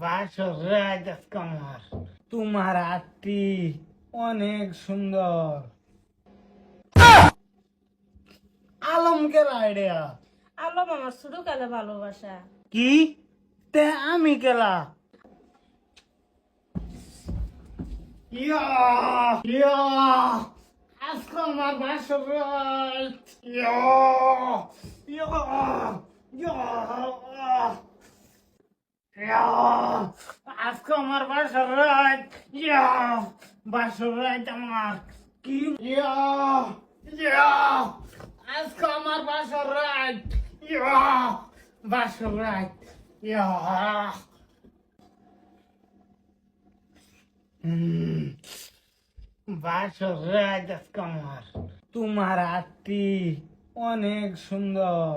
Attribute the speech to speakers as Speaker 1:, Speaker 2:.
Speaker 1: বাসর রাত আজকে আমার তোমার হাতটি অনেক সুন্দর। আলমকের আইডিয়া
Speaker 2: আলম আমার ছোট কালে ভালোবাসা।
Speaker 1: কি? তে আমি গেলা ইয়া ইয়া আজকে আমার বাসর রাত ইয়া ইয়া ইয়া ইয়া আজকে আমার বাসর রাত ইয়া বাসর রাত আমার কি ইয়া ইয়া আজকে আমার বাসর রাত ইয়া বাসর রাত ইয়া বাসর রাত আজকে আমার তোমার হাতটি অনেক সুন্দর।